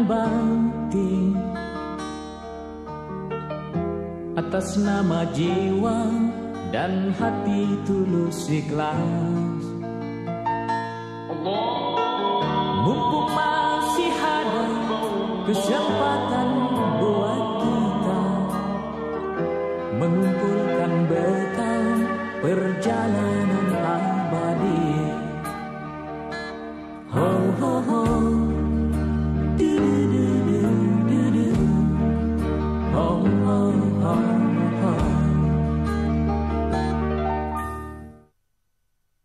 bakti atas nama jiwa dan hati tulus ikhlas. Mumpung masih ada kesempatan